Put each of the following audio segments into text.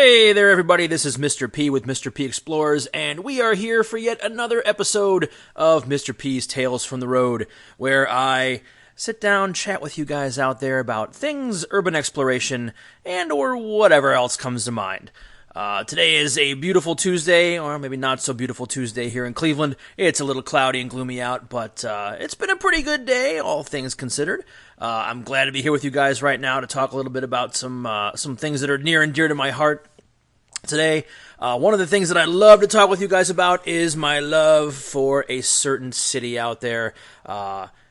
Hey there, everybody. This is Mr. P with Mr. P Explorers, and we are here for yet another episode of Mr. P's Tales from the Road, where I sit down, chat with you guys out there about things, urban exploration, and or whatever else comes to mind. Today is a beautiful Tuesday, or maybe not so beautiful Tuesday here in Cleveland. It's a little cloudy and gloomy out, but it's been a pretty good day, all things considered. I'm glad to be here with you guys right now to talk a little bit about some things that are near and dear to my heart today. One of the things that I love to talk with you guys about is my love for a certain city out there.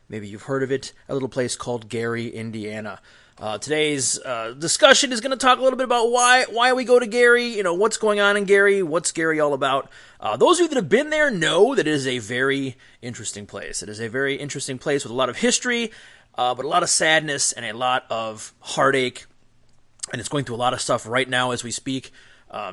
Maybe you've heard of it, a little place called Gary, Indiana. Today's discussion is going to talk a little bit about why we go to Gary, what's going on in Gary, what's Gary all about. Those of you that have been there know that it is a very interesting place. It is a very interesting place with a lot of history, but a lot of sadness and a lot of heartache, and it's going through a lot of stuff right now as we speak.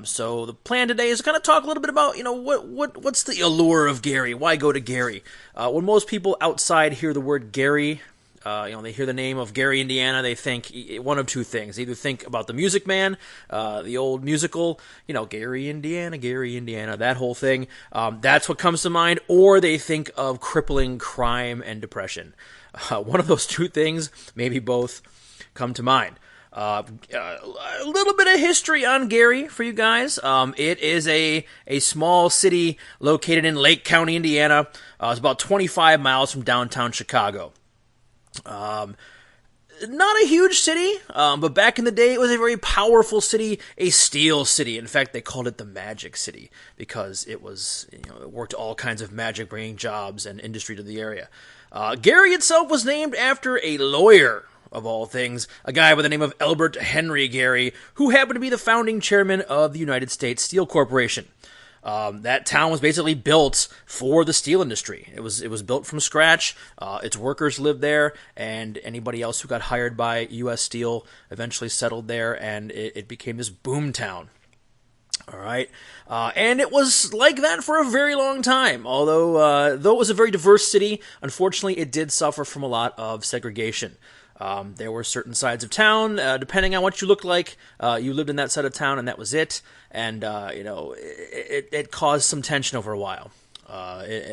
So the plan today is to kind of talk a little bit about, what's the allure of Gary? Why go to Gary? When most people outside hear the word Gary, they hear the name of Gary, Indiana, they think one of two things. They either think about the Music Man, the old musical, Gary, Indiana, that whole thing. That's what comes to mind. Or they think of crippling crime and depression. One of those two things, maybe both, come to mind. A little bit of history on Gary for you guys. It is a small city located in Lake County, Indiana. It's about 25 miles from downtown Chicago. Not a huge city, but back in the day it was a very powerful city, a steel city. In fact, they called it the Magic City because it was, it worked all kinds of magic, bringing jobs and industry to the area. Gary itself was named after a lawyer, of all things, a guy by the name of Albert Henry Gary, who happened to be the founding chairman of the United States Steel Corporation. That town was basically built for the steel industry. It was built from scratch. Its workers lived there, and anybody else who got hired by U.S. Steel eventually settled there, and it became this boom town. All right, and it was like that for a very long time. Although it was a very diverse city, unfortunately, it did suffer from a lot of segregation. There were certain sides of town, depending on what you looked like, you lived in that side of town, and that was it. And, it caused some tension over a while.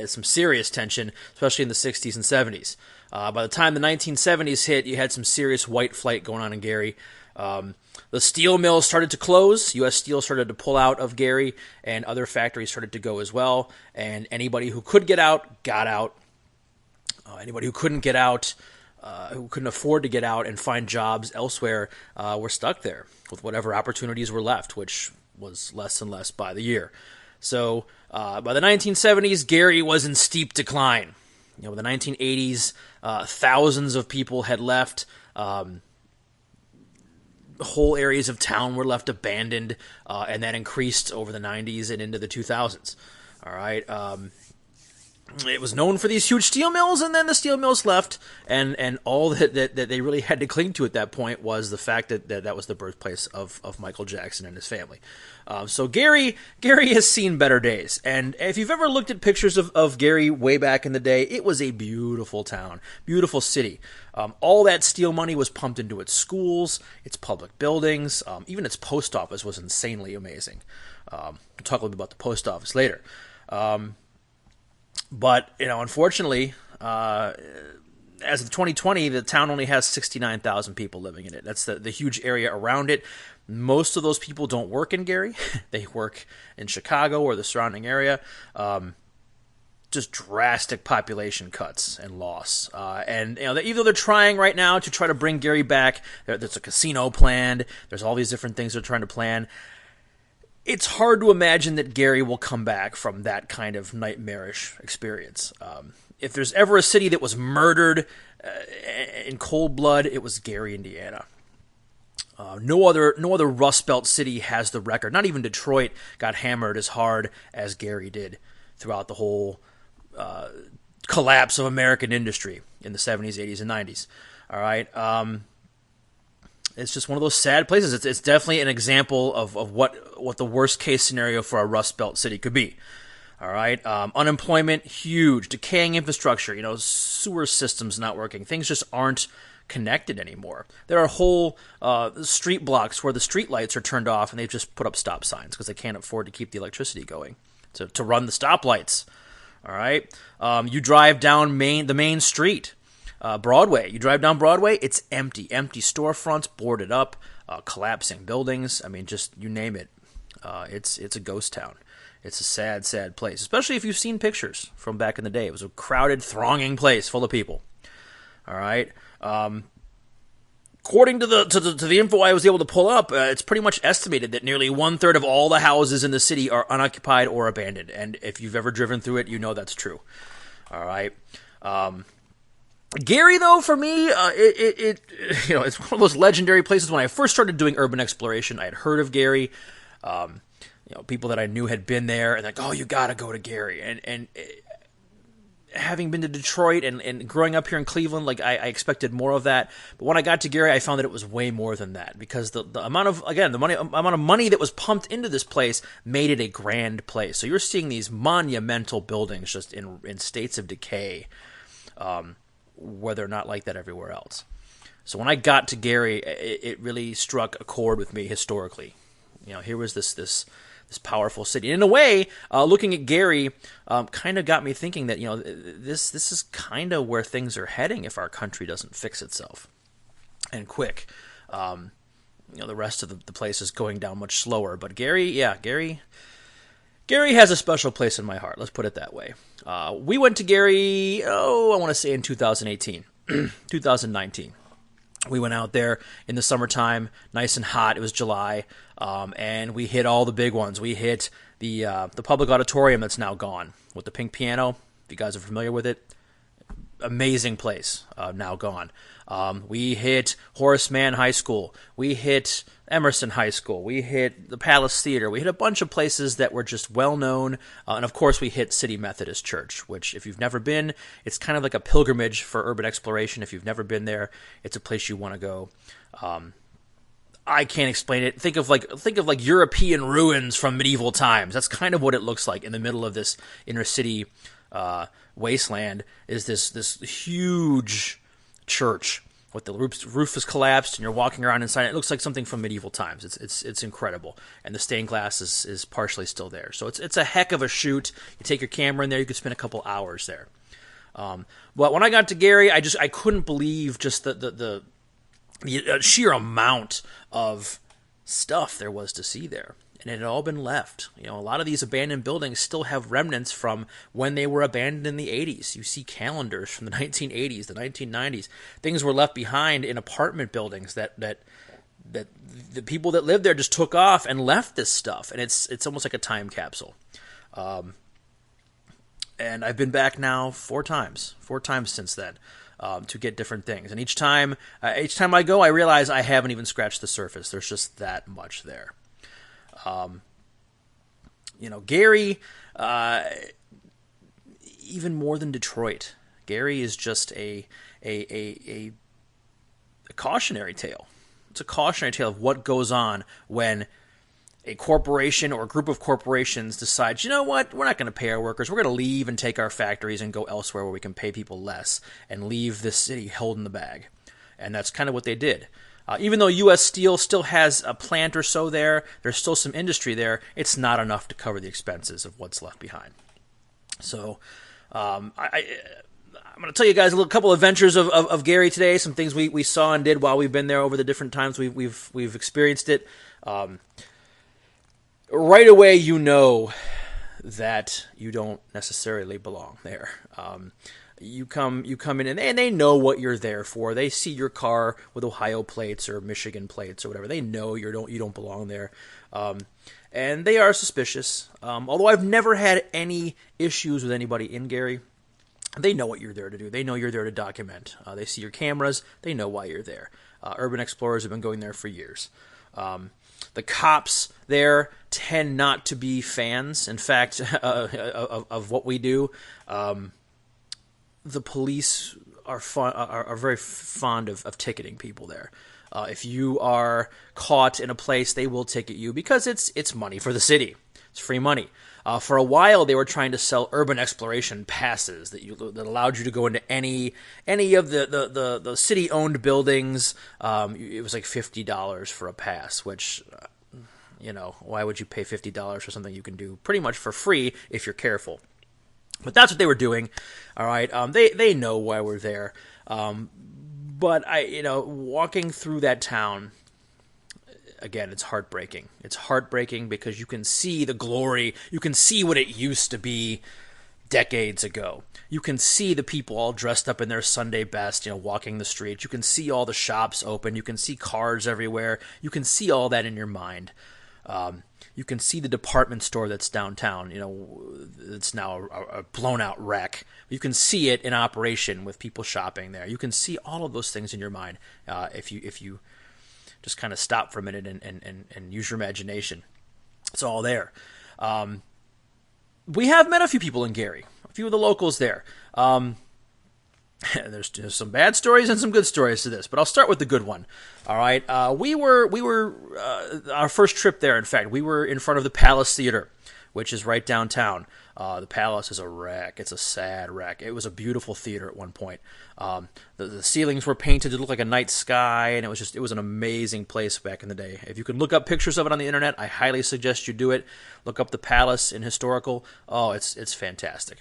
Some serious tension, especially in the 60s and 70s. By the time the 1970s hit, you had some serious white flight going on in Gary. The steel mills started to close. U.S. Steel started to pull out of Gary, and other factories started to go as well. And anybody who could get out, got out. Anybody who couldn't get out, who couldn't afford to get out and find jobs elsewhere, were stuck there with whatever opportunities were left, which was less and less by the year. So by the 1970s, Gary was in steep decline. By the 1980s, thousands of people had left. Whole areas of town were left abandoned, and that increased over the 90s and into the 2000s. All right. It was known for these huge steel mills, and then the steel mills left, and all that they really had to cling to at that point was the fact that was the birthplace of Michael Jackson and his family. So Gary has seen better days, and if you've ever looked at pictures of Gary way back in the day, it was a beautiful town, beautiful city. All that steel money was pumped into its schools, its public buildings, even its post office was insanely amazing. We'll talk a little bit about the post office later. But, unfortunately, as of 2020, the town only has 69,000 people living in it. That's the huge area around it. Most of those people don't work in Gary. They work in Chicago or the surrounding area. Just drastic population cuts and loss. And, even though they're trying right now to try to bring Gary back, there's a casino planned. There's all these different things they're trying to plan. It's hard to imagine that Gary will come back from that kind of nightmarish experience. If there's ever a city that was murdered in cold blood, it was Gary, Indiana. No other Rust Belt city has the record. Not even Detroit got hammered as hard as Gary did throughout the whole collapse of American industry in the 70s, 80s, and 90s. All right. It's just one of those sad places. It's definitely an example of what the worst case scenario for a Rust Belt city could be. All right, unemployment huge, decaying infrastructure. Sewer systems not working. Things just aren't connected anymore. There are whole street blocks where the street lights are turned off and they've just put up stop signs because they can't afford to keep the electricity going to run the stoplights. All right, you drive down the main street, Broadway. You drive down Broadway, it's empty storefronts, boarded up, collapsing buildings. I mean, just you name it. It's a ghost town. It's a sad, sad place, especially if you've seen pictures from back in the day. It was a crowded, thronging place full of people. All right. According to the info I was able to pull up, it's pretty much estimated that nearly 1/3 of all the houses in the city are unoccupied or abandoned. And if you've ever driven through it, you know that's true. All right. Gary, though, for me, it's one of those legendary places. When I first started doing urban exploration, I had heard of Gary. People that I knew had been there, and like, oh, you gotta go to Gary. And having been to Detroit and growing up here in Cleveland, like I expected more of that. But when I got to Gary, I found that it was way more than that, because the amount of money that was pumped into this place made it a grand place. So you're seeing these monumental buildings just in states of decay, where they're not like that everywhere else. So when I got to Gary, it really struck a chord with me historically. Here was this powerful city. And in a way, looking at Gary kind of got me thinking that, this is kind of where things are heading if our country doesn't fix itself. And quick. The rest of the place is going down much slower. But Gary has a special place in my heart. Let's put it that way. We went to Gary, I want to say in 2018, 2019. We went out there in the summertime, nice and hot. It was July, and we hit all the big ones. We hit the public auditorium that's now gone with the pink piano. If you guys are familiar with it, amazing place, now gone. We hit Horace Mann High School. We hit Emerson High School. We hit the Palace Theater. We hit a bunch of places that were just well known. And of course, we hit City Methodist Church, which if you've never been, it's kind of like a pilgrimage for urban exploration. If you've never been there, it's a place you want to go. I can't explain it. Think of like European ruins from medieval times. That's kind of what it looks like in the middle of this inner city wasteland. Is this huge church with the roof is collapsed and you're walking around inside. It looks like something from medieval times. It's incredible, and the stained glass is partially still there. So it's a heck of a shoot. You take your camera in there, you could spend a couple hours there. But when I got to Gary, I couldn't believe just the sheer amount of stuff there was to see there. And it had all been left. A lot of these abandoned buildings still have remnants from when they were abandoned in the 80s. You see calendars from the 1980s, the 1990s. Things were left behind in apartment buildings that the people that lived there just took off and left this stuff. And it's almost like a time capsule. And I've been back now 4 times since then. To get different things. And each time I go, I realize I haven't even scratched the surface. There's just that much there. Gary, even more than Detroit, Gary is just a cautionary tale. It's a cautionary tale of what goes on when a corporation or a group of corporations decides, you know what, we're not going to pay our workers. We're going to leave and take our factories and go elsewhere where we can pay people less and leave this city holding the bag. And that's kind of what they did. Even though U.S. Steel still has a plant or so there, there's still some industry there, it's not enough to cover the expenses of what's left behind. So I'm going to tell you guys a couple adventures of Gary today, some things we saw and did while we've been there over the different times we've experienced it. Right away, you know that you don't necessarily belong there. You come in, and they know what you're there for. They see your car with Ohio plates or Michigan plates or whatever. They know you don't belong there, and they are suspicious. Although I've never had any issues with anybody in Gary, they know what you're there to do. They know you're there to document. They see your cameras. They know why you're there. Urban explorers have been going there for years. The cops there tend not to be fans, in fact, of what we do. The police are very fond of ticketing people there. If you are caught in a place, they will ticket you because it's money for the city. It's free money. For a while, they were trying to sell urban exploration passes that allowed you to go into any of the city-owned buildings. It was like $50 for a pass, which, why would you pay $50 for something you can do pretty much for free if you're careful? But that's what they were doing. All right, they know why we're there. But walking through that town. Again, it's heartbreaking. It's heartbreaking because you can see the glory. You can see what it used to be decades ago. You can see the people all dressed up in their Sunday best, walking the streets. You can see all the shops open. You can see cars everywhere. You can see all that in your mind. You can see the department store that's downtown. It's now a blown-out wreck. You can see it in operation with people shopping there. You can see all of those things in your mind if you just kind of stop for a minute and use your imagination. It's all there. We have met a few people in Gary, a few of the locals there. There's some bad stories and some good stories to this, but I'll start with the good one. All right, we were our first trip there. In fact, we were in front of the Palace Theater, which is right downtown. The Palace is a wreck. It's a sad wreck. It was a beautiful theater at one point. The ceilings were painted to look like a night sky, and it was an amazing place back in the day. If you can look up pictures of it on the internet, I highly suggest you do it. Look up the Palace in historical. Oh, it's fantastic.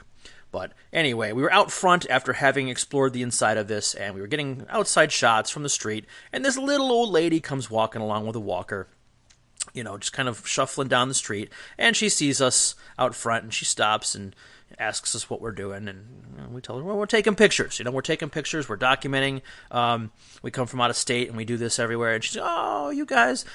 But anyway, we were out front after having explored the inside of this, and we were getting outside shots from the street, and this little old lady comes walking along with a walker, just kind of shuffling down the street, and she sees us out front, and she stops and asks us what we're doing, and we tell her, well, we're taking pictures. We're taking pictures, we're documenting. We come from out of state, and we do this everywhere. And she says, oh, you guys,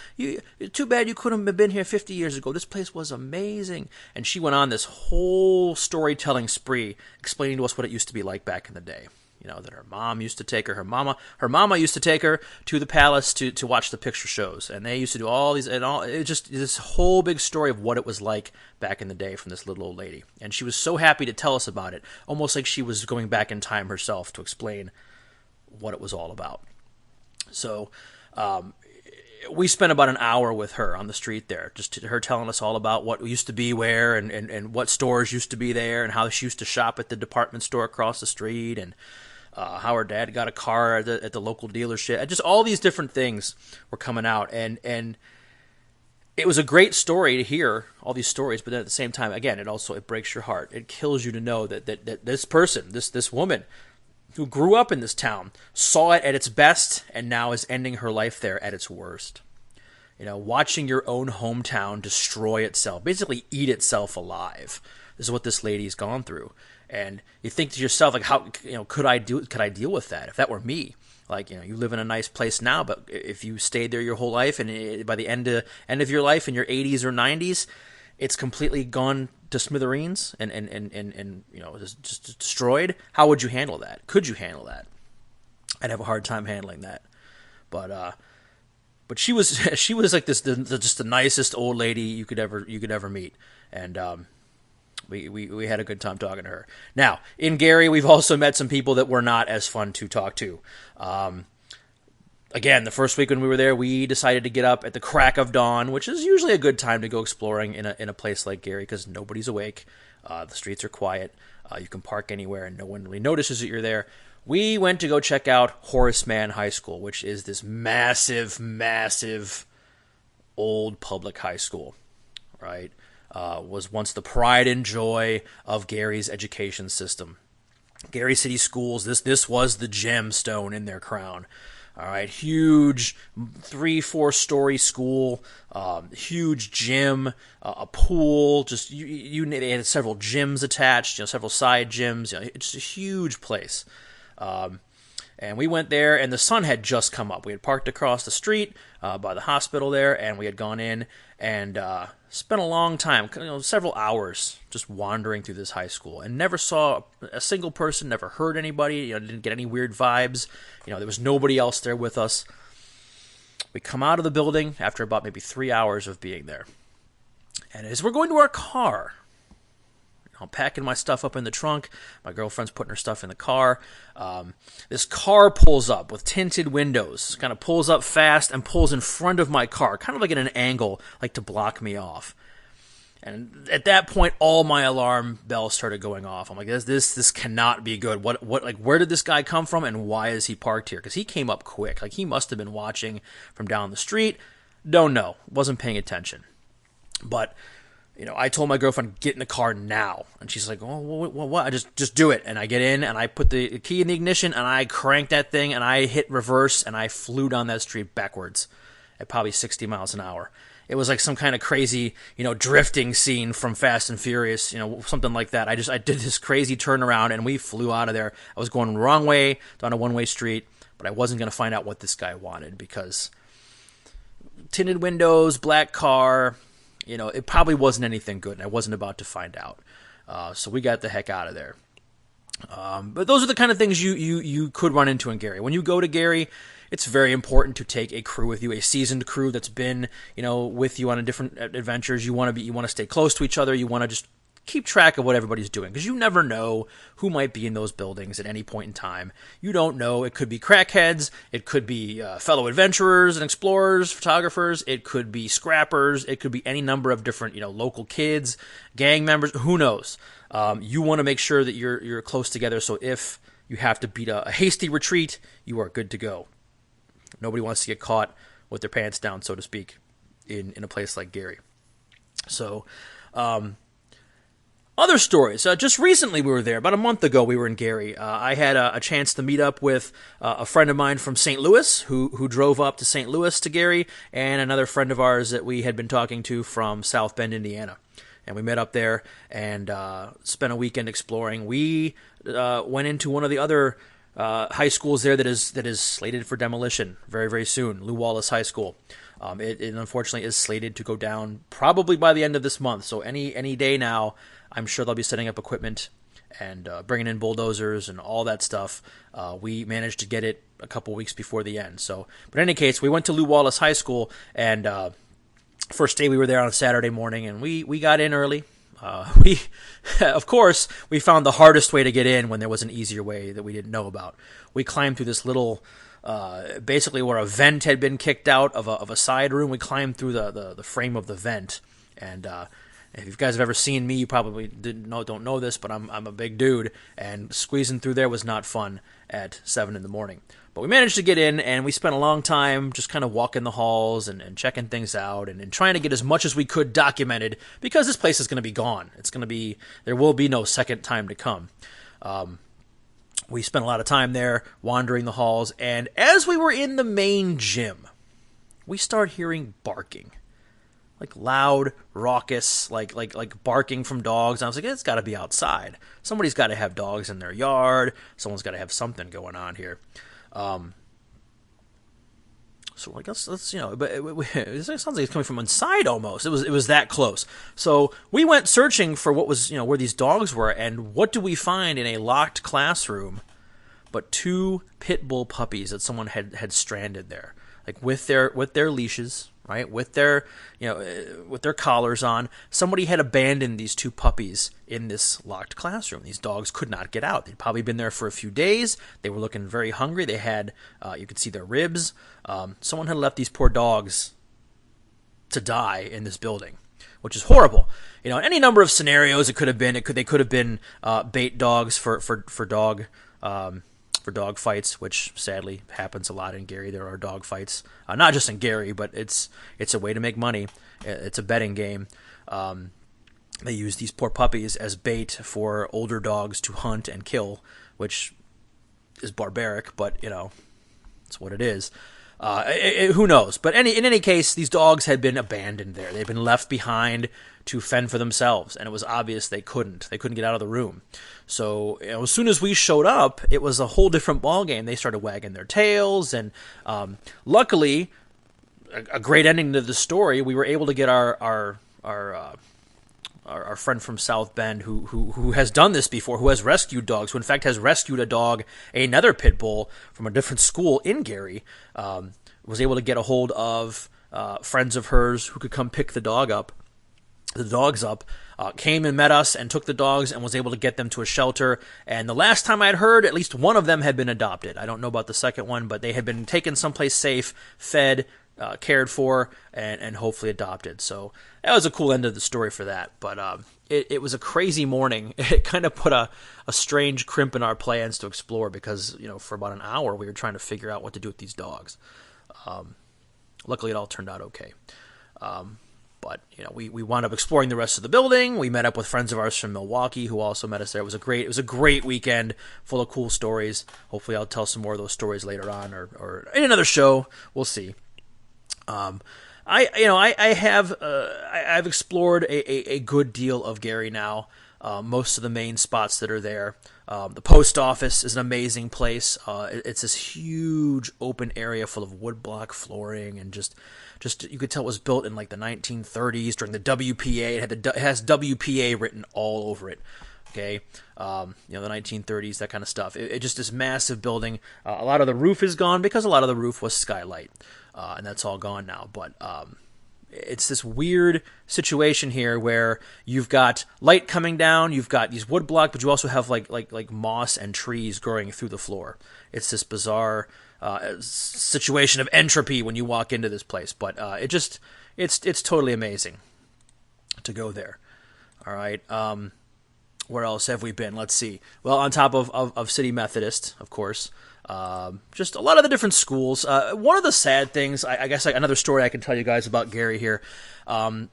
too bad you couldn't have been here 50 years ago. This place was amazing. And she went on this whole storytelling spree, explaining to us what it used to be like back in the day. That her mom used to take her. Her mama used to take her to the Palace to watch the picture shows, and they used to do all these and all. It just this whole big story of what it was like back in the day from this little old lady, and she was so happy to tell us about it, almost like she was going back in time herself to explain what it was all about. So, we spent about an hour with her on the street there, just her telling us all about what used to be where and what stores used to be there, and how she used to shop at the department store across the street, and how her dad got a car at the local dealership. Just all these different things were coming out, and it was a great story to hear all these stories. But then at the same time, again, it breaks your heart. It kills you to know that this person, this woman who grew up in this town, saw it at its best and now is ending her life there at its worst. Watching your own hometown destroy itself, basically eat itself alive. This is what this lady's gone through. And you think to yourself, like, how could I deal with that if that were me? Like, you live in a nice place now, but if you stayed there your whole life, and by the end of your life in your 80s or 90s, it's completely gone to smithereens and just destroyed. How would you handle that? Could you handle that? I'd have a hard time handling that. But she was like this, just the nicest old lady you could ever meet, and we had a good time talking to her. Now, in Gary, we've also met some people that were not as fun to talk to. Again, the first week when we were there, we decided to get up at the crack of dawn, which is usually a good time to go exploring in a place like Gary because nobody's awake. The streets are quiet. You can park anywhere, and no one really notices that you're there. We went to go check out Horace Mann High School, which is this massive, massive old public high school, right? Was once the pride and joy of Gary's education system. Gary City Schools, this was the gemstone in their crown. All right, huge 3-4 story school, huge gym, a pool. Just they had several gyms attached, several side gyms. It's a huge place. And we went there, and the sun had just come up. We had parked across the street by the hospital there, and we had gone in and spent a long time, several hours, just wandering through this high school, and never saw a single person, never heard anybody, didn't get any weird vibes. There was nobody else there with us. We come out of the building after about maybe 3 hours of being there, and as we're going to our car, I'm packing my stuff up in the trunk. My girlfriend's putting her stuff in the car. This car pulls up with tinted windows, kind of pulls up fast and pulls in front of my car, kind of like at an angle, like to block me off. And at that point, all my alarm bells started going off. I'm like, this cannot be good. What, like, where did this guy come from, and why is he parked here? Because he came up quick. Like, he must have been watching from down the street. Don't know. Wasn't paying attention. But, I told my girlfriend, get in the car now. And she's like, oh, what? I just do it. And I get in, and I put the key in the ignition, and I crank that thing, and I hit reverse, and I flew down that street backwards at probably 60 miles an hour. It was like some kind of crazy, drifting scene from Fast and Furious, something like that. I did this crazy turnaround, and we flew out of there. I was going the wrong way down a one-way street, but I wasn't going to find out what this guy wanted, because tinted windows, black car, it probably wasn't anything good, and I wasn't about to find out. So we got the heck out of there. But those are the kind of things you could run into in Gary. When you go to Gary, it's very important to take a crew with you, a seasoned crew that's been, with you on different adventures. You want to stay close to each other. You want to just keep track of what everybody's doing, because you never know who might be in those buildings at any point in time. You don't know. It could be crackheads. It could be fellow adventurers and explorers, photographers. It could be scrappers. It could be any number of different, local kids, gang members. Who knows? You want to make sure that you're close together, so if you have to beat a hasty retreat, you are good to go. Nobody wants to get caught with their pants down, so to speak, in a place like Gary. So, other stories. Just recently we were there. About a month ago we were in Gary. I had a chance to meet up with a friend of mine from St. Louis who drove up to St. Louis to Gary, and another friend of ours that we had been talking to from South Bend, Indiana. And we met up there and spent a weekend exploring. We went into one of the other high schools there that is slated for demolition very, very soon, Wallace High School. It unfortunately is slated to go down probably by the end of this month. So any day now, I'm sure they'll be setting up equipment and bringing in bulldozers and all that stuff. We managed to get it a couple weeks before the end. So, but in any case, we went to Wallace High School, and first day we were there on a Saturday morning, and we got in early. Of course, we found the hardest way to get in when there was an easier way that we didn't know about. We climbed through this little, basically where a vent had been kicked out of a side room. We climbed through the frame of the vent, and if you guys have ever seen me, you probably don't know this, but I'm a big dude, and squeezing through there was not fun at 7 in the morning. But we managed to get in, and we spent a long time just kind of walking the halls and checking things out and trying to get as much as we could documented, because this place is going to be gone. There will be no second time to come. We spent a lot of time there wandering the halls, and as we were in the main gym, we started hearing barking. Like loud, raucous, like barking from dogs. And I was like, it's got to be outside. Somebody's got to have dogs in their yard. Someone's got to have something going on here. So I guess let's but it sounds like it's coming from inside almost. It was that close. So we went searching for what was where these dogs were, and what do we find in a locked classroom? But 2 pit bull puppies that someone had stranded there, like with their leashes. Right, with their collars on, somebody had abandoned these 2 puppies in this locked classroom. These dogs could not get out. They'd probably been there for a few days. They were looking very hungry. They had, you could see their ribs. Someone had left these poor dogs to die in this building, which is horrible. Any number of scenarios it could have been. They could have been bait dogs for dog fights, which sadly happens a lot in Gary. There are dog fights, not just in Gary, but it's a way to make money. It's a betting game. They use these poor puppies as bait for older dogs to hunt and kill, which is barbaric, but it's what it is. Who knows? But in any case, these dogs had been abandoned there. They'd been left behind to fend for themselves, and it was obvious they couldn't get out of the room. So as soon as we showed up, it was a whole different ballgame. They started wagging their tails, and luckily, a great ending to the story. We were able to get our friend from South Bend who has done this before, who has rescued dogs, who in fact has rescued a dog, another pit bull from a different school in Gary, was able to get a hold of friends of hers who could come pick the dogs up, came and met us and took the dogs and was able to get them to a shelter. And the last time I had heard, at least one of them had been adopted. I don't know about the second one, but they had been taken someplace safe, fed, cared for, and hopefully adopted. So that was a cool end of the story for that. But it was a crazy morning. It kind of put a strange crimp in our plans to explore because, for about an hour we were trying to figure out what to do with these dogs. Luckily, it all turned out okay. But we wound up exploring the rest of the building. We met up with friends of ours from Milwaukee who also met us there. It was a great weekend full of cool stories. Hopefully, I'll tell some more of those stories later on or in another show. We'll see. I've explored a good deal of Gary now. Most of the main spots that are there. The post office is an amazing place. It's this huge open area full of woodblock flooring and just you could tell it was built in like the 1930s during the WPA. It has WPA written all over it. Okay, the 1930s, that kind of stuff. It just this massive building. A lot of the roof is gone because a lot of the roof was skylight, and that's all gone now. But it's this weird situation here where you've got light coming down, you've got these woodblock, but you also have like moss and trees growing through the floor. It's this bizarre situation of entropy when you walk into this place, but it's totally amazing to go there. All right. Where else have we been? Let's see. Well, on top of City Methodist, of course. Just a lot of the different schools. One of the sad things, I guess another story I can tell you guys about Gary here. One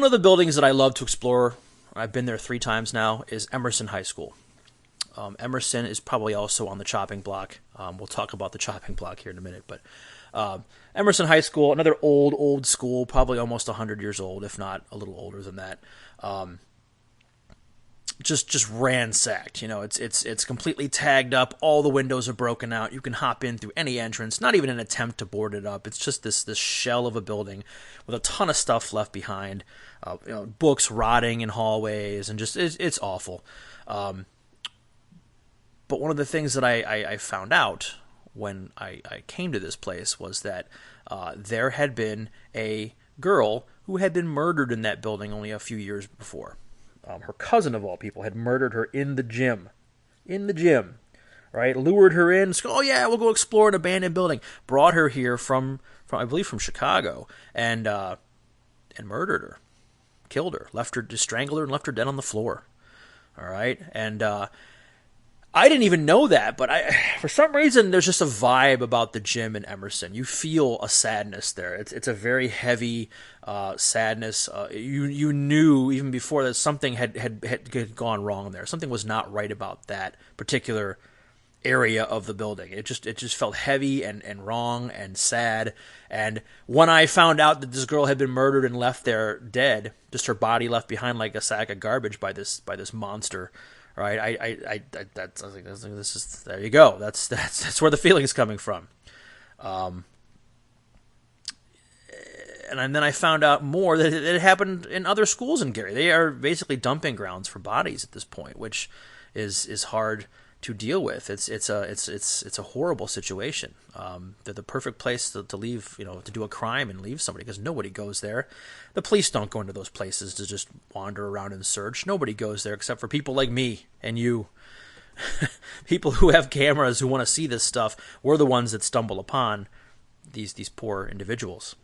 of the buildings that I love to explore, I've been there 3 times now, is Emerson High School. Emerson is probably also on the chopping block. We'll talk about the chopping block here in a minute. But Emerson High School, another old school, probably almost 100 years old, if not a little older than that. Just ransacked. It's completely tagged up. All the windows are broken out. You can hop in through any entrance. Not even an attempt to board it up. It's just this shell of a building with a ton of stuff left behind. Books rotting in hallways, and just it's awful. But one of the things that I found out when I came to this place was that there had been a girl who had been murdered in that building only a few years before. Her cousin, of all people, had murdered her in the gym. Right? Lured her in. Oh, yeah, we'll go explore an abandoned building. Brought her here from I believe, from Chicago, and murdered her. Killed her. Strangled her and left her dead on the floor. All right? And I didn't even know that, but for some reason, there's just a vibe about the gym in Emerson. You feel a sadness there. It's a very heavy sadness. You knew even before that something had gone wrong there. Something was not right about that particular area of the building. It just felt heavy and wrong and sad. And when I found out that this girl had been murdered and left there dead, just her body left behind like a sack of garbage by this monster. Right, I was like, this is, there you go. That's where the feeling's coming from. And then I found out more that it happened in other schools in Gary. They are basically dumping grounds for bodies at this point, which is hard to deal with. It's a horrible situation. They're the perfect place to leave, to do a crime and leave somebody, because nobody goes there. The police don't go into those places to just wander around and search. Nobody goes there except for people like me and you. People who have cameras who want to see this stuff. We're the ones that stumble upon these poor individuals.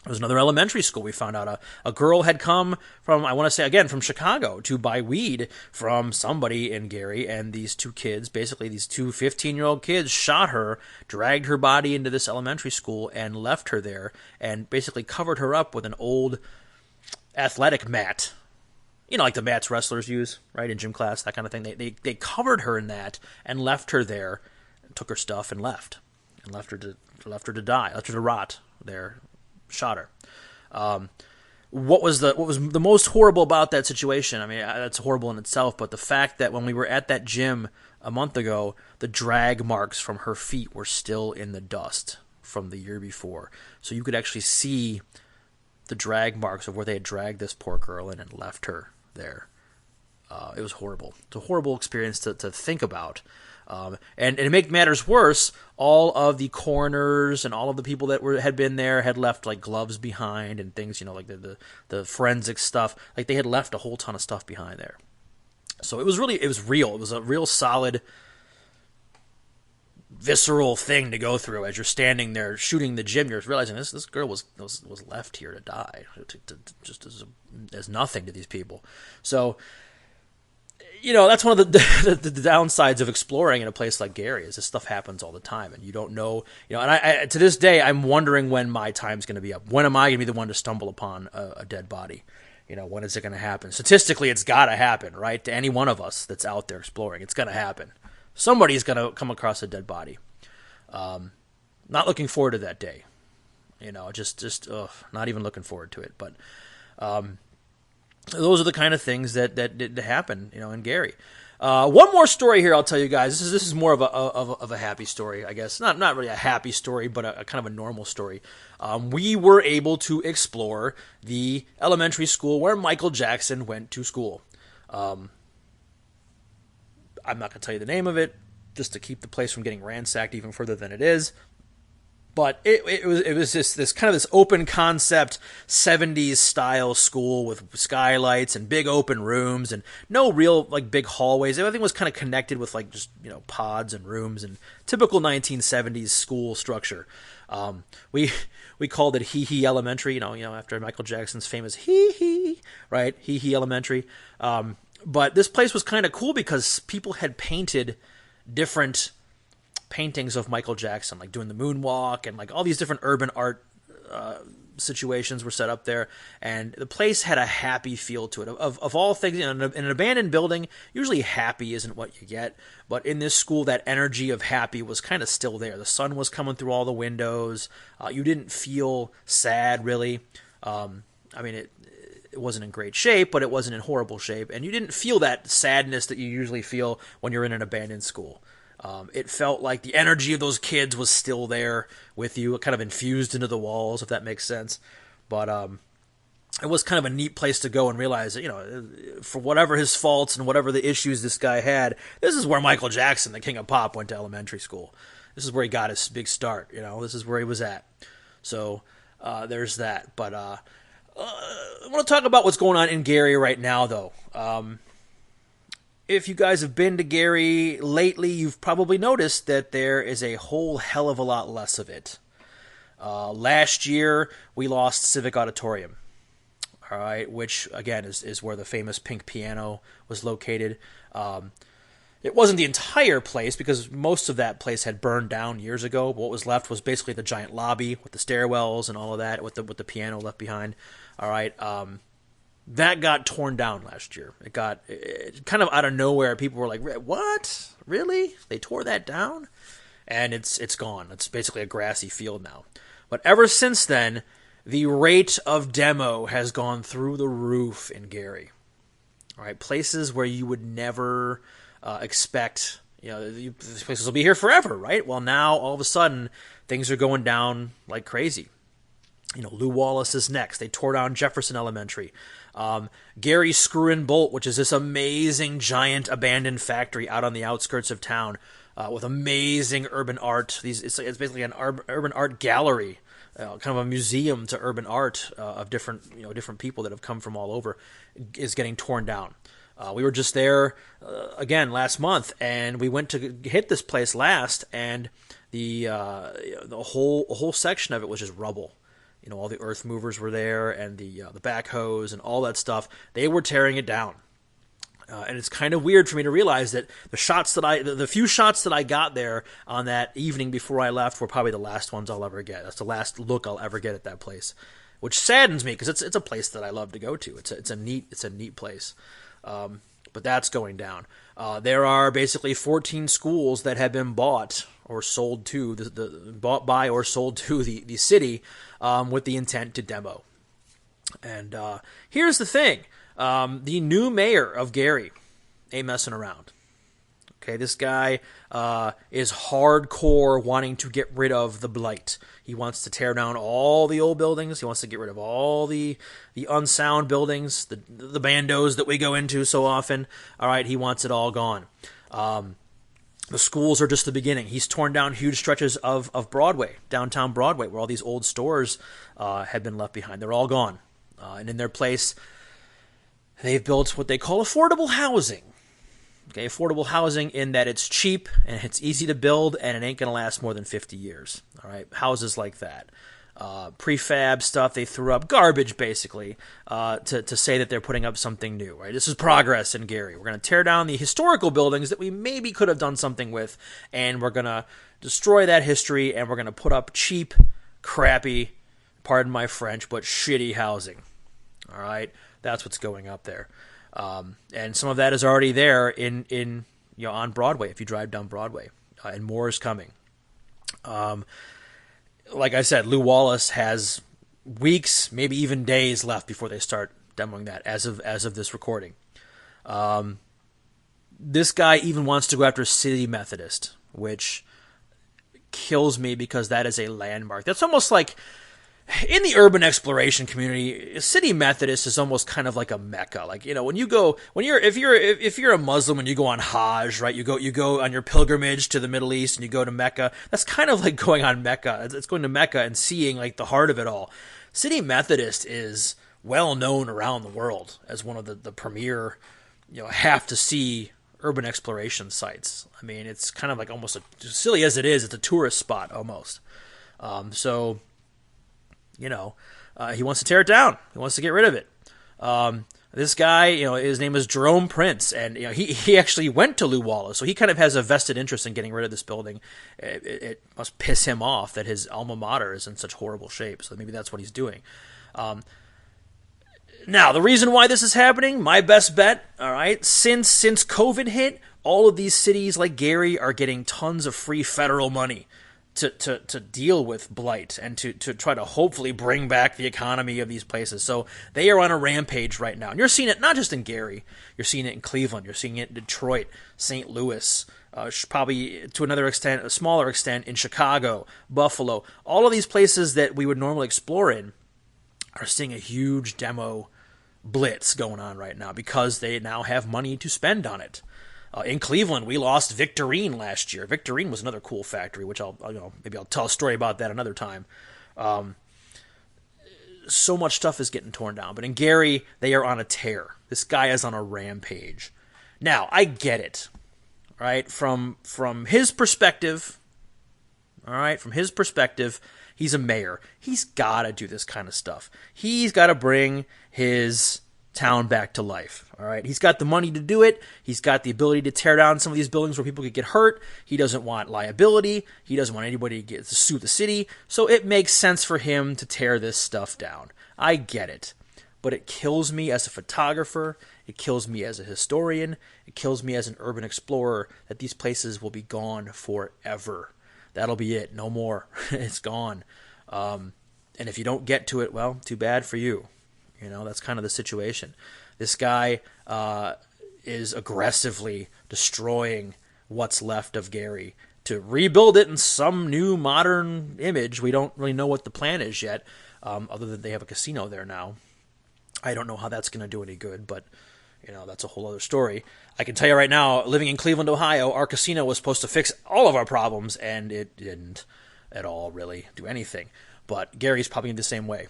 There was another elementary school. We found out a girl had come from, I want to say again, from Chicago to buy weed from somebody in Gary, and these two kids, basically these two 15-year-old kids, shot her, dragged her body into this elementary school, and left her there, and basically covered her up with an old athletic mat. Like the mats wrestlers use, right, in gym class, that kind of thing. They covered her in that and left her there, took her stuff and left her to die, left her to rot there. Shot her. What was the most horrible about that situation? I mean, that's horrible in itself, but the fact that when we were at that gym a month ago, the drag marks from her feet were still in the dust from the year before. So you could actually see the drag marks of where they had dragged this poor girl in and left her there. It was horrible. It's a horrible experience to think about. And to make matters worse, all of the coroners and all of the people that had been there had left like gloves behind and things, like the forensic stuff. Like they had left a whole ton of stuff behind there. So it was real. It was a real solid visceral thing to go through as you're standing there shooting the gym. You're realizing this girl was left here to die, just as nothing to these people. So, that's one of the downsides of exploring in a place like Gary is this stuff happens all the time, and you don't know. And I to this day I'm wondering when my time's going to be up. When am I going to be the one to stumble upon a dead body? When is it going to happen? Statistically, it's got to happen, right? To any one of us that's out there exploring, it's going to happen. Somebody's going to come across a dead body. Not looking forward to that day. Just not even looking forward to it. But those are the kind of things that did happen, in Gary. One more story here I'll tell you guys. This is more of a happy story, I guess. Not really a happy story, but a kind of a normal story. We were able to explore the elementary school where Michael Jackson went to school. I'm not going to tell you the name of it, just to keep the place from getting ransacked even further than it is. But it was just this kind of this open concept 70s style school with skylights and big open rooms and no real big hallways. Everything was kind of connected with just pods and rooms and typical 1970s school structure. We called it Hee Hee Elementary, after Michael Jackson's famous Hee Hee, right? Hee Hee Elementary. But this place was kind of cool because people had painted different paintings of Michael Jackson, like doing the moonwalk and all these different urban art situations were set up there. And the place had a happy feel to it. Of all things, in an abandoned building, usually happy isn't what you get. But in this school, that energy of happy was kind of still there. The sun was coming through all the windows. You didn't feel sad, really. It wasn't in great shape, but it wasn't in horrible shape. And you didn't feel that sadness that you usually feel when you're in an abandoned school. It felt like the energy of those kids was still there with you, kind of infused into the walls, if that makes sense. But it was kind of a neat place to go and realize that, for whatever his faults and whatever the issues this guy had, this is where Michael Jackson, the king of pop, went to elementary school. This is where he got his big start. This is where he was at. So there's that. But I want to talk about what's going on in Gary right now, though. If you guys have been to Gary lately, you've probably noticed that there is a whole hell of a lot less of it. Last year, we lost Civic Auditorium, all right, which, again, is where the famous pink piano was located. It wasn't the entire place because most of that place had burned down years ago. But what was left was basically the giant lobby with the stairwells and all of that, with the piano left behind. All right, that got torn down last year. It kind of out of nowhere. People were like, "What? Really? They tore that down?" And it's gone. It's basically a grassy field now. But ever since then, the rate of demo has gone through the roof in Gary. All right, places where you would never expect, these places will be here forever, right? Well, now all of a sudden things are going down like crazy. Lou Wallace is next. They tore down Jefferson Elementary. Gary Screw and Bolt, which is this amazing giant abandoned factory out on the outskirts of town with amazing urban art. It's basically an urban art gallery, kind of a museum to urban art of different people that have come from all over, is getting torn down. We were just there again last month, and we went to hit this place last, and the whole section of it was just rubble. All the earth movers were there, and the backhoes and all that stuff. They were tearing it down, and it's kind of weird for me to realize that the few shots that I got there on that evening before I left were probably the last ones I'll ever get. That's the last look I'll ever get at that place, which saddens me because it's a place that I love to go to. It's a neat place, but that's going down. There are basically 14 schools that have been bought or sold to bought by or sold to the city with the intent to demo. And here's the thing: the new mayor of Gary ain't messing around. Okay, this guy is hardcore wanting to get rid of the blight. He wants to tear down all the old buildings. He wants to get rid of all the unsound buildings, the bandos that we go into so often. All right, he wants it all gone. The schools are just the beginning. He's torn down huge stretches of Broadway, downtown Broadway, where all these old stores had been left behind. They're all gone. And in their place, they've built what they call affordable housing. Okay, affordable housing in that it's cheap and it's easy to build and it ain't going to last more than 50 years. All right, houses like that. Prefab stuff they threw up, garbage basically, to say that they're putting up something new, right? This is progress in Gary. We're going to tear down the historical buildings that we maybe could have done something with, and we're going to destroy that history, and we're going to put up cheap, crappy, pardon my French, but shitty housing. All right, that's what's going up there. And some of that is already there in on Broadway if you drive down Broadway, and more is coming. Like I said, Lew Wallace has weeks, maybe even days left before they start demoing that. As of this recording, this guy even wants to go after City Methodist, which kills me because that is a landmark. That's almost like, in the urban exploration community, City Methodist is almost kind of like a mecca. Like, when you go, if you're a Muslim and you go on Hajj, right? You go on your pilgrimage to the Middle East and you go to Mecca. That's kind of like going on Mecca. It's going to Mecca and seeing like the heart of it all. City Methodist is well known around the world as one of the premier, have to see urban exploration sites. I mean, it's kind of like almost as silly as it is, it's a tourist spot almost. He wants to tear it down. He wants to get rid of it. This guy, his name is Jerome Prince, and he actually went to Lew Wallace, so he kind of has a vested interest in getting rid of this building. It must piss him off that his alma mater is in such horrible shape, so maybe that's what he's doing. Now, the reason why this is happening, my best bet, all right, since COVID hit, all of these cities like Gary are getting tons of free federal money to deal with blight and to try to hopefully bring back the economy of these places. So they are on a rampage right now. And you're seeing it not just in Gary. You're seeing it in Cleveland. You're seeing it in Detroit, St. Louis, probably to another extent, a smaller extent, in Chicago, Buffalo. All of these places that we would normally explore in are seeing a huge demo blitz going on right now because they now have money to spend on it. In Cleveland, we lost Victorine last year. Victorine was another cool factory, which maybe I'll tell a story about that another time. So much stuff is getting torn down, but in Gary, they are on a tear. This guy is on a rampage. Now, I get it, right? From his perspective, all right, from his perspective, he's a mayor. He's got to do this kind of stuff. He's got to bring his town back to life. All right, he's got the money to do it. He's got the ability to tear down some of these buildings where people could get hurt. He doesn't want liability. He doesn't want anybody to sue the city. So it makes sense for him to tear this stuff down. I get it, but it kills me as a photographer. It kills me as a historian. It kills me as an urban explorer that these places will be gone forever. That'll be it. No more. It's gone. And if you don't get to it, well, too bad for you. That's kind of the situation. This guy is aggressively destroying what's left of Gary to rebuild it in some new modern image. We don't really know what the plan is yet, other than they have a casino there now. I don't know how that's going to do any good, but that's a whole other story. I can tell you right now, living in Cleveland, Ohio, our casino was supposed to fix all of our problems, and it didn't at all really do anything. But Gary's probably the same way.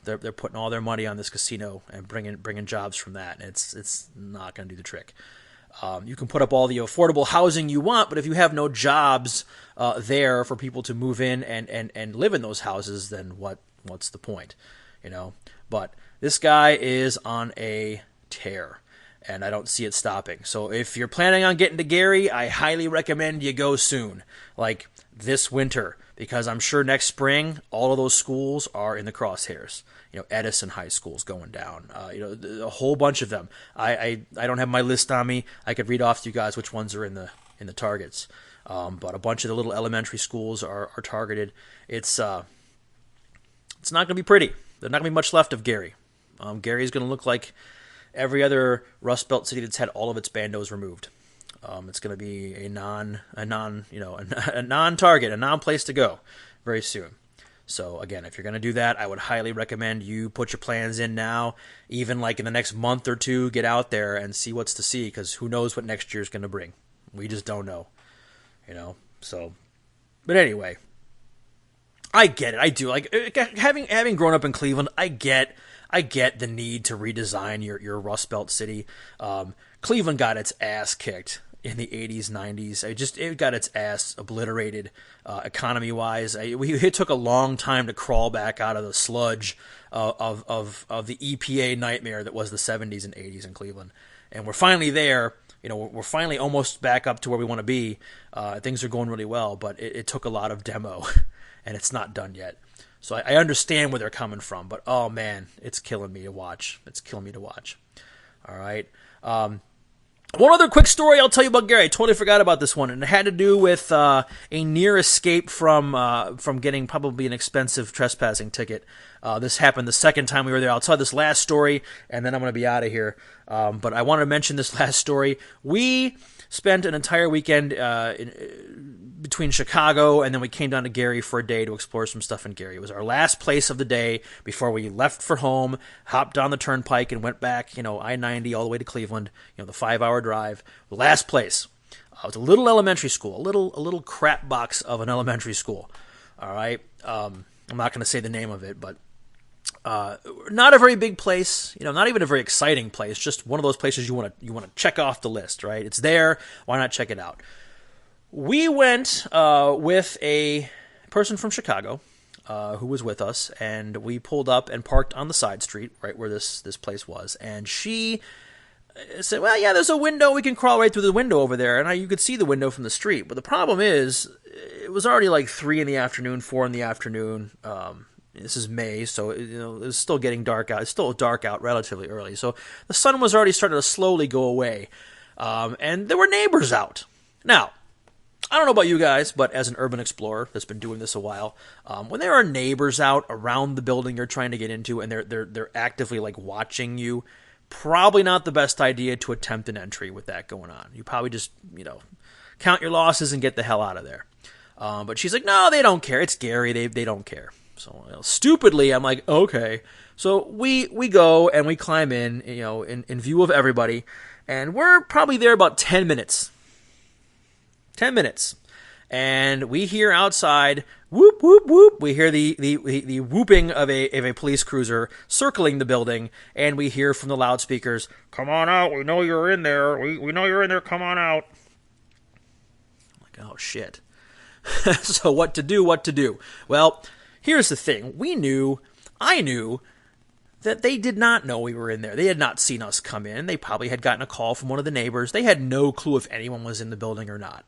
They're putting all their money on this casino and bringing jobs from that. And it's not going to do the trick. You can put up all the affordable housing you want, but if you have no jobs there for people to move in and live in those houses, then what's the point? But this guy is on a tear, and I don't see it stopping. So if you're planning on getting to Gary, I highly recommend you go soon, like this winter. Because I'm sure next spring, all of those schools are in the crosshairs. Edison High School's going down. A whole bunch of them. I don't have my list on me. I could read off to you guys which ones are in the targets. But a bunch of the little elementary schools are targeted. It's not going to be pretty. There's not going to be much left of Gary. Gary's going to look like every other Rust Belt city that's had all of its bandos removed. It's going to be a non-target, a non-place to go very soon. So again, if you're going to do that, I would highly recommend you put your plans in now, even like in the next month or two, get out there and see what's to see, because who knows what next year is going to bring. We just don't know, so, but anyway, I get it. I do. Like, having grown up in Cleveland, I get I get the need to redesign your Rust Belt city. Cleveland got its ass kicked in the 80s, 90s. It got its ass obliterated economy-wise. It took a long time to crawl back out of the sludge of the EPA nightmare that was the 70s and 80s in Cleveland. And we're finally there. We're finally almost back up to where we want to be. Things are going really well, but it took a lot of demo, and it's not done yet. So I understand where they're coming from, but oh man, it's killing me to watch. All right. One other quick story I'll tell you about Gary. I totally forgot about this one, and it had to do with a near escape from getting probably an expensive trespassing ticket. This happened the second time we were there. I'll tell this last story, and then I'm going to be out of here. But I want to mention this last story. We spent an entire weekend between Chicago, and then we came down to Gary for a day to explore some stuff in Gary. It was our last place of the day before we left for home, hopped down the turnpike, and went back, I-90 all the way to Cleveland, the 5-hour drive. The last place. It was a little elementary school, a little crap box of an elementary school. All right. I'm not going to say the name of it, but not a very big place, not even a very exciting place. Just one of those places you want to check off the list, right? It's there. Why not check it out? We went with a person from Chicago who was with us, and we pulled up and parked on the side street, right where this place was. And she said, "Well, yeah, there's a window. We can crawl right through the window over there." And you could see the window from the street. But the problem is, it was already like 3 in the afternoon, 4 in the afternoon. This is May, so it was still getting dark out. It's still dark out relatively early. So the sun was already starting to slowly go away. And there were neighbors out. Now, I don't know about you guys, but as an urban explorer that's been doing this a while, when there are neighbors out around the building you're trying to get into and they're actively like watching you, probably not the best idea to attempt an entry with that going on. You probably just, count your losses and get the hell out of there. But she's like, no, they don't care. It's Gary. They don't care. So stupidly, I'm like, okay. So we go and we climb in view of everybody, and we're probably there about 10 minutes. 10 minutes. And we hear outside, whoop, whoop, whoop. We hear the whooping of a police cruiser circling the building, and we hear from the loudspeakers, "Come on out. We know you're in there. We know you're in there. Come on out." I'm like, oh, shit. So what to do? Well, here's the thing. I knew that they did not know we were in there. They had not seen us come in. They probably had gotten a call from one of the neighbors. They had no clue if anyone was in the building or not.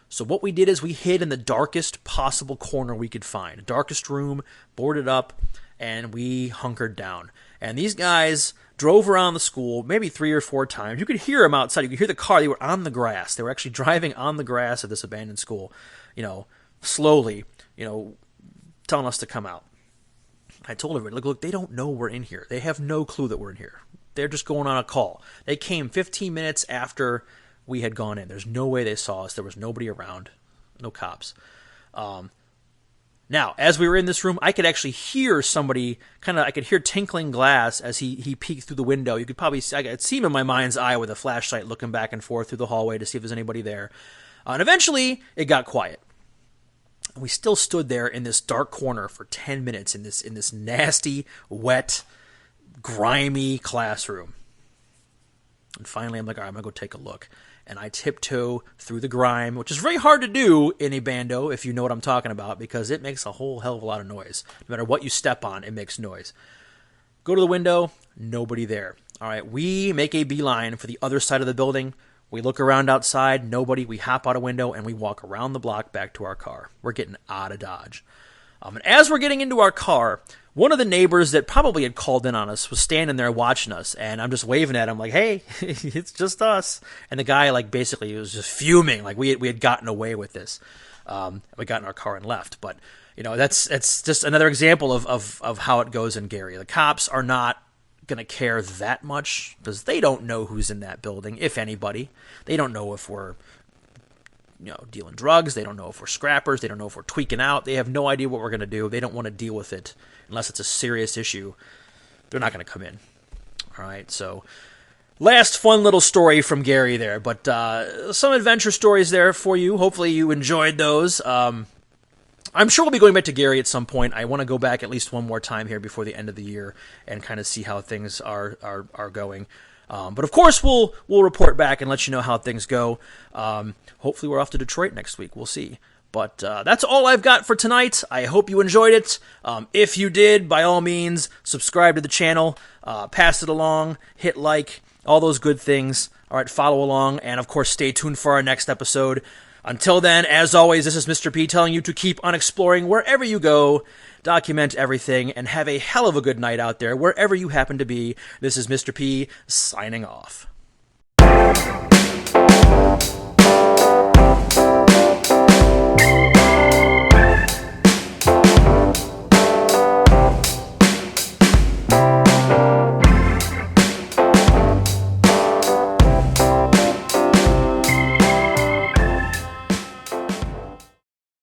So what we did is we hid in the darkest possible corner we could find. Darkest room, boarded up, and we hunkered down. And these guys drove around the school maybe 3 or 4 times. You could hear them outside. You could hear the car. They were on the grass. They were actually driving on the grass of this abandoned school, slowly, telling us to come out. I told everybody, look, they don't know we're in here. They have no clue that we're in here. They're just going on a call. They came 15 minutes after we had gone in. There's no way they saw us. There was nobody around, no cops. Now, as we were in this room, I could actually hear somebody, I could hear tinkling glass as he peeked through the window. You could probably see, I could see him in my mind's eye with a flashlight looking back and forth through the hallway to see if there's anybody there. And eventually, it got quiet. We still stood there in this dark corner for 10 minutes in this nasty, wet, grimy classroom. And finally, I'm like, all right, I'm going to go take a look. And I tiptoe through the grime, which is very hard to do in a bando, if you know what I'm talking about, because it makes a whole hell of a lot of noise. No matter what you step on, it makes noise. Go to the window, nobody there. All right, we make a beeline for the other side of the building. We look around outside, nobody. We hop out a window, and we walk around the block back to our car. We're getting out of Dodge. And as we're getting into our car, one of the neighbors that probably had called in on us was standing there watching us, and I'm just waving at him like, hey, it's just us. And the guy, basically was just fuming, like we had gotten away with this. We got in our car and left. But, that's just another example of how it goes in Gary. The cops are not going to care that much because they don't know who's in that building, if anybody. They don't know if we're dealing drugs. They don't know if we're scrappers. They don't know if we're tweaking out. They have no idea what we're going to do. They don't want to deal with it unless it's a serious issue. They're not going to come in. All right, so last fun little story from Gary there, but some adventure stories there for you. Hopefully you enjoyed those. I'm sure we'll be going back to Gary at some point. I want to go back at least one more time here before the end of the year and kind of see how things are going. But of course, we'll report back and let you know how things go. Hopefully, we're off to Detroit next week. We'll see. But that's all I've got for tonight. I hope you enjoyed it. If you did, by all means, subscribe to the channel, pass it along, hit like, all those good things. All right, follow along, and of course, stay tuned for our next episode. Until then, as always, this is Mr. P telling you to keep on exploring wherever you go, document everything, and have a hell of a good night out there, wherever you happen to be. This is Mr. P signing off.